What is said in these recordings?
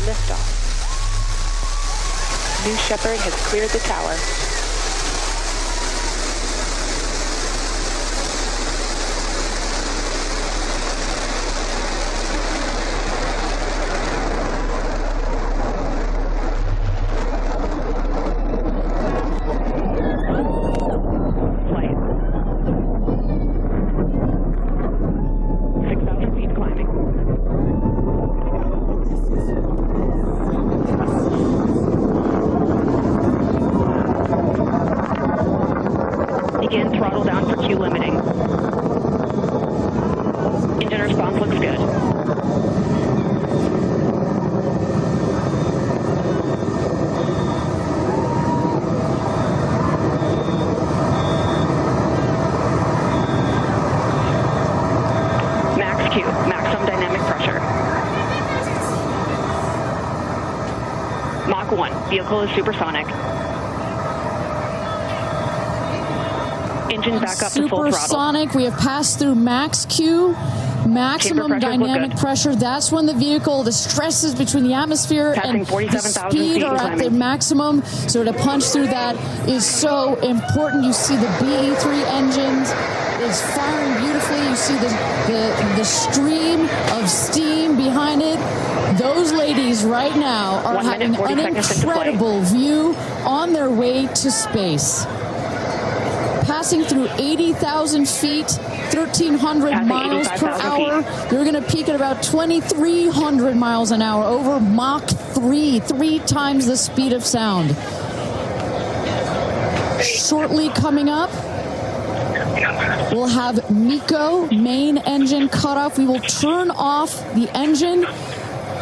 liftoff. New Shepard has cleared the tower. Flight. 6,000 feet climbing. Again, throttle down for Q limiting. Engine response looks good. Max Q, maximum dynamic pressure. Mach 1, vehicle is supersonic. Engine back up to full throttle. Supersonic, we have passed through max Q, maximum dynamic pressure. That's when the vehicle, the stresses between the atmosphere and the speed are at their maximum. So to punch through that is so important. You see the BE3 engines is firing beautifully. You see the stream of steam behind it. Those ladies right now are having an incredible view on their way to space. Passing through 80,000 feet, 1,300 miles per hour. They're going to peak at about 2,300 miles an hour over Mach 3, 3 times the speed of sound. Shortly coming up, we'll have MECO, main engine cutoff. We will turn off the engine,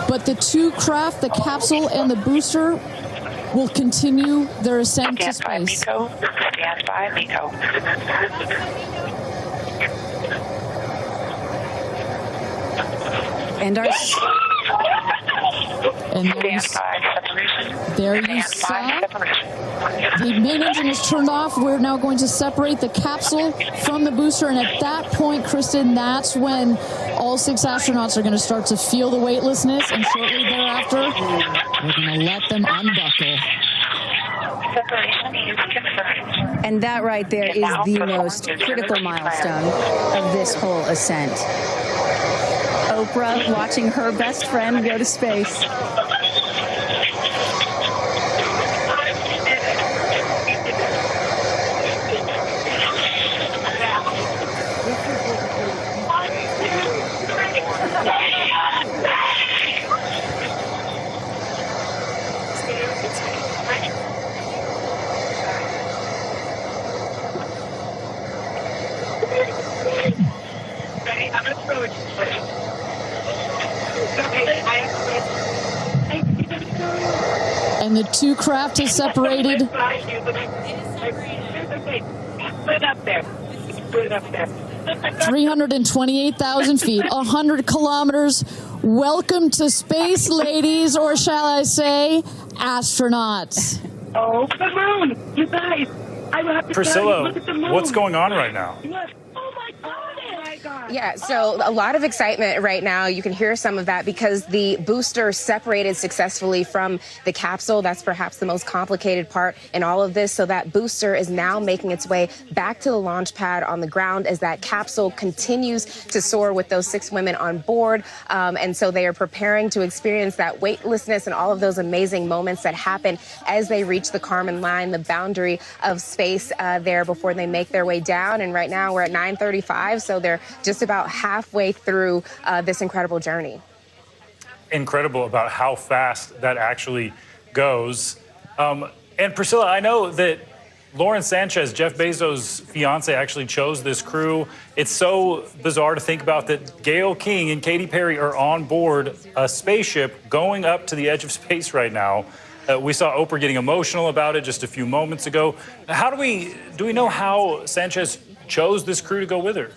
but the two craft, the capsule and the booster, will continue their ascent to space. Stand by, MECO. And there you saw the main engine is turned off. We're now going to separate the capsule from the booster, and at that point, Kristen, that's when all 6 astronauts are going to start to feel the weightlessness, and shortly thereafter, we're going to let them unbuckle. Separation is confirmed. And that right there is the most critical milestone of this whole ascent. Oprah watching her best friend go to space. And the two craft is separated. Put it up there. Put it up there. 328,000 feet, 100 kilometers. Welcome to space, ladies, or shall I say, astronauts. Oh, the moon! You guys, I will have to Priscilla, look at the moon. what's going on right now? Yes. Oh my God! Oh my God! Yeah, so a lot of excitement right now. You can hear some of that because the booster separated successfully from the capsule. That's perhaps the most complicated part in all of this. So that booster is now making its way back to the launch pad on the ground as that capsule continues to soar with those 6 women on board. And so they are preparing to experience that weightlessness and all of those amazing moments that happen as they reach the Kármán line, the boundary of space there before they make their way down. And right now we're at 9:35, so they're just about halfway through this incredible journey. Incredible about how fast that actually goes. And Priscilla, I know that Lauren Sanchez, Jeff Bezos' fiance, actually chose this crew. It's so bizarre to think about that Gale King and Katy Perry are on board a spaceship going up to the edge of space right now. We saw Oprah getting emotional about it just a few moments ago. How do we know how Sanchez chose this crew to go with her?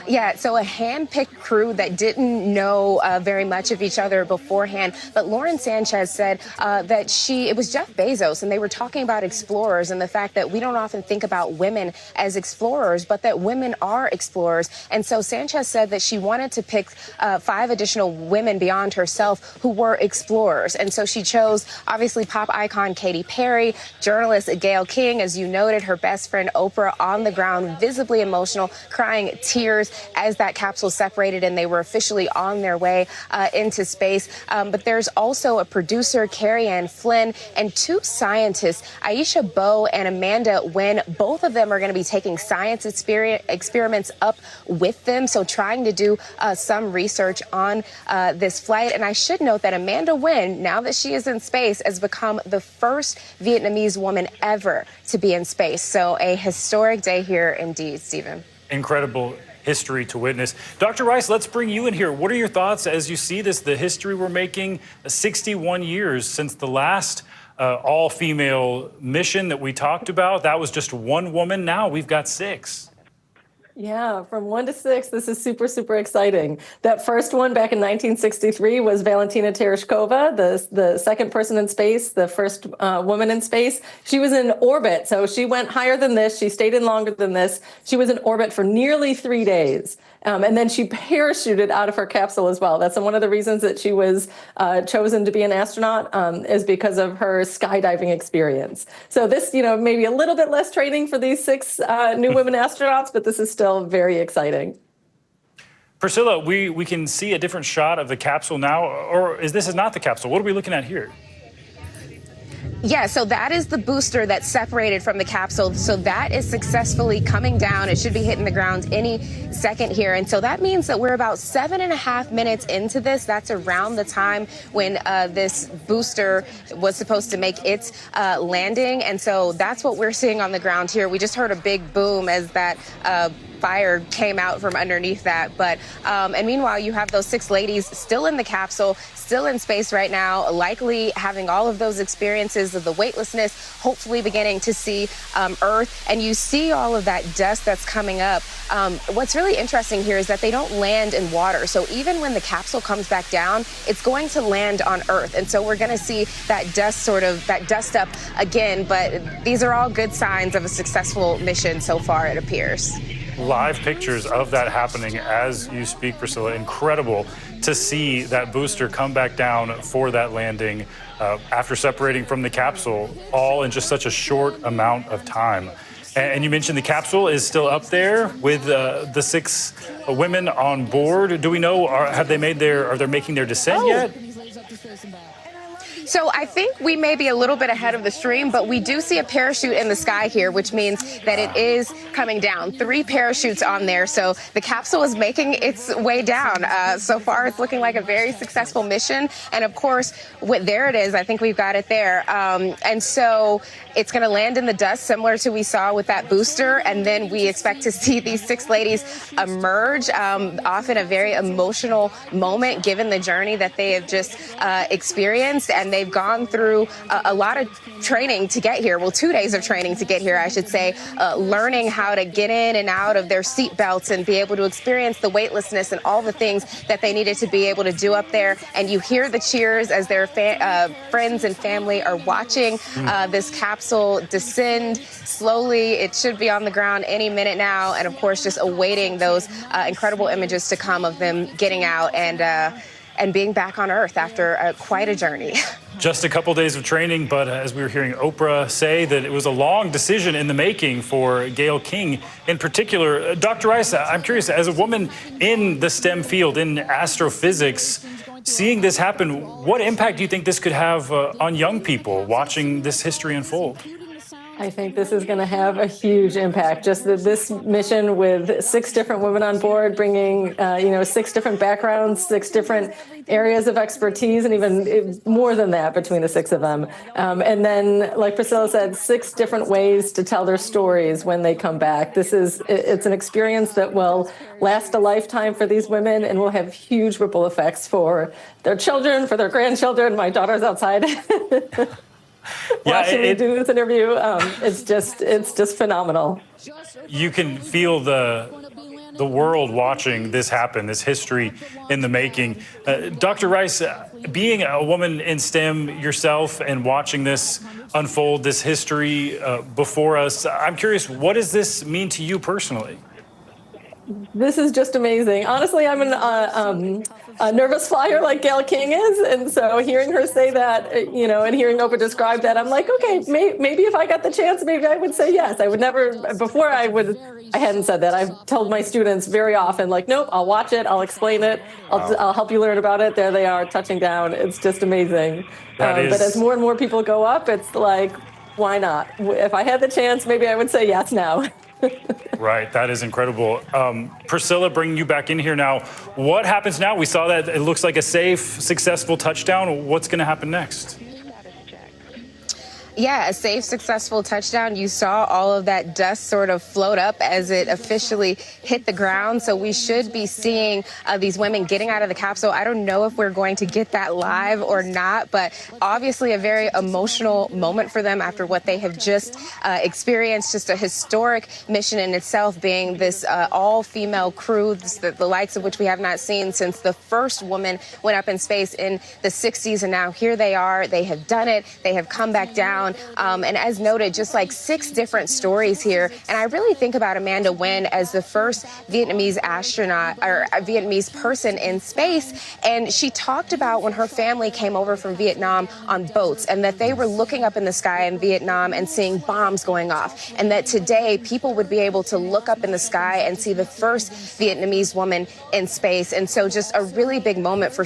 Yeah, so a hand-picked crew that didn't know very much of each other beforehand. But Lauren Sanchez said that it was Jeff Bezos, and they were talking about explorers and the fact that we don't often think about women as explorers, but that women are explorers. And so Sanchez said that she wanted to pick 5 additional women beyond herself who were explorers. And so she chose, obviously, pop icon Katy Perry, journalist Gale King, as you noted, her best friend Oprah on the ground, visibly emotional, crying tears as that capsule separated and they were officially on their way into space. But there's also a producer, Carrie Ann Flynn, and 2 scientists, Aisha Bowe and Amanda Wynn. Both of them are going to be taking science experiments up with them, so trying to do some research on this flight. And I should note that Amanda Wynn, now that she is in space, has become the first Vietnamese woman ever to be in space. So a historic day here indeed, Stephen. Incredible history to witness. Dr. Rice, let's bring you in here. What are your thoughts as you see this, the history we're making, 61 years since the last all-female mission that we talked about? That was just 1 woman. Now we've got 6. Yeah, from 1 to 6, this is super, super exciting. That first one back in 1963 was Valentina Tereshkova, the second person in space, the first woman in space. She was in orbit, so she went higher than this. She stayed in longer than this. She was in orbit for nearly 3 days. And then she parachuted out of her capsule as well. That's one of the reasons that she was chosen to be an astronaut is because of her skydiving experience. So this, maybe a little bit less training for these 6 new women astronauts, but this is still very exciting. Priscilla, we can see a different shot of the capsule now, or this is not the capsule. What are we looking at here? Yeah, so that is the booster that's separated from the capsule. So that is successfully coming down. It should be hitting the ground any second here. And so that means that we're about 7.5 minutes into this. That's around the time when this booster was supposed to make its landing. And so that's what we're seeing on the ground here. We just heard a big boom as that fire came out from underneath that. But and meanwhile, you have those 6 ladies still in the capsule, still in space right now, likely having all of those experiences of the weightlessness, hopefully beginning to see Earth. And you see all of that dust that's coming up. What's really interesting here is that they don't land in water. So even when the capsule comes back down, it's going to land on Earth. And so we're going to see that dust up again. But these are all good signs of a successful mission so far, it appears. Live pictures of that happening as you speak, Priscilla. Incredible to see that booster come back down for that landing after separating from the capsule, all in just such a short amount of time. And you mentioned the capsule is still up there with the 6 women on board. Do we know, are they making their descent yet? So I think we may be a little bit ahead of the stream, but we do see a parachute in the sky here, which means that it is coming down. 3 parachutes on there. So the capsule is making its way down. So far, it's looking like a very successful mission. And of course, there it is. I think we've got it there. And so it's going to land in the dust, similar to we saw with that booster. And then we expect to see these 6 ladies emerge, often a very emotional moment, given the journey that they have just experienced. And they've gone through a lot of training to get here. Well, 2 days of training to get here, I should say, learning how to get in and out of their seat belts and be able to experience the weightlessness and all the things that they needed to be able to do up there. And you hear the cheers as their friends and family are watching this capsule descend slowly. It should be on the ground any minute now. And of course, just awaiting those incredible images to come of them getting out and being back on Earth after quite a journey. Just a couple days of training, but as we were hearing Oprah say, that it was a long decision in the making for Gale King in particular. Dr. Rice, I'm curious, as a woman in the STEM field, in astrophysics, seeing this happen, what impact do you think this could have on young people watching this history unfold? I think this is going to have a huge impact. Just this mission with 6 different women on board, bringing 6 different backgrounds, 6 different areas of expertise, and even more than that between the 6 of them. And then, like Priscilla said, 6 different ways to tell their stories when they come back. It's an experience that will last a lifetime for these women and will have huge ripple effects for their children, for their grandchildren. My daughter's outside. Watching me do this interview, it's just phenomenal. You can feel the world watching this happen, this history in the making. Dr. Rice, being a woman in STEM yourself and watching this unfold, this history before us, I'm curious, what does this mean to you personally? This is just amazing. Honestly, I'm a nervous flyer like Gale King is. And so hearing her say that, and hearing Oprah describe that, I'm like, okay, maybe if I got the chance, maybe I would say yes. I would never, before I hadn't said that. I've told my students very often, like, nope, I'll watch it, I'll explain it, I'll help you learn about it. There they are, touching down. It's just amazing. But as more and more people go up, it's like, why not? If I had the chance, maybe I would say yes now. Right, that is incredible. Priscilla, bringing you back in here now. What happens now? We saw that it looks like a safe, successful touchdown. What's going to happen next? Yeah, a safe, successful touchdown. You saw all of that dust sort of float up as it officially hit the ground. So we should be seeing these women getting out of the capsule. I don't know if we're going to get that live or not, but obviously a very emotional moment for them after what they have just experienced. Just a historic mission in itself, being this all-female crew, the likes of which we have not seen since the first woman went up in space in the 60s. And now here they are. They have done it. They have come back down. And as noted, just like 6 different stories here. And I really think about Amanda Nguyen as the first Vietnamese astronaut or a Vietnamese person in space. And she talked about when her family came over from Vietnam on boats and that they were looking up in the sky in Vietnam and seeing bombs going off. And that today people would be able to look up in the sky and see the first Vietnamese woman in space. And so just a really big moment for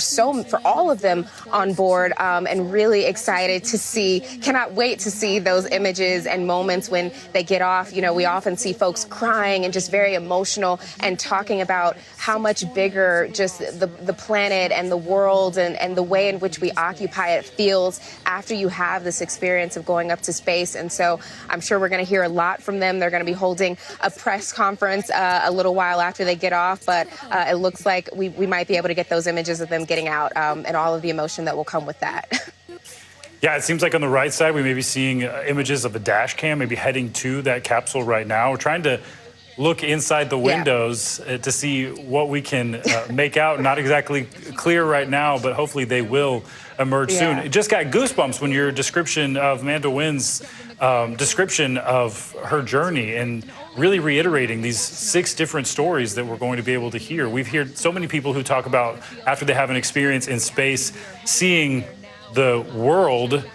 all of them on board, and really excited to see, cannot wait to see those images and moments when they get off. We often see folks crying and just very emotional and talking about how much bigger just the planet and the world and the way in which we occupy it feels after you have this experience of going up to space. And so I'm sure we're going to hear a lot from them. They're going to be holding a press conference a little while after they get off, but it looks like we might be able to get those images of them getting out, and all of the emotion that will come with that. Yeah, it seems like on the right side, we may be seeing images of a dash cam, maybe heading to that capsule right now. We're trying to look inside the windows to see what we can make out. Not exactly clear right now, but hopefully they will emerge soon. It just got goosebumps when your description of Amanda Nguyen's description of her journey and really reiterating these 6 different stories that we're going to be able to hear. We've heard so many people who talk about after they have an experience in space, seeing the world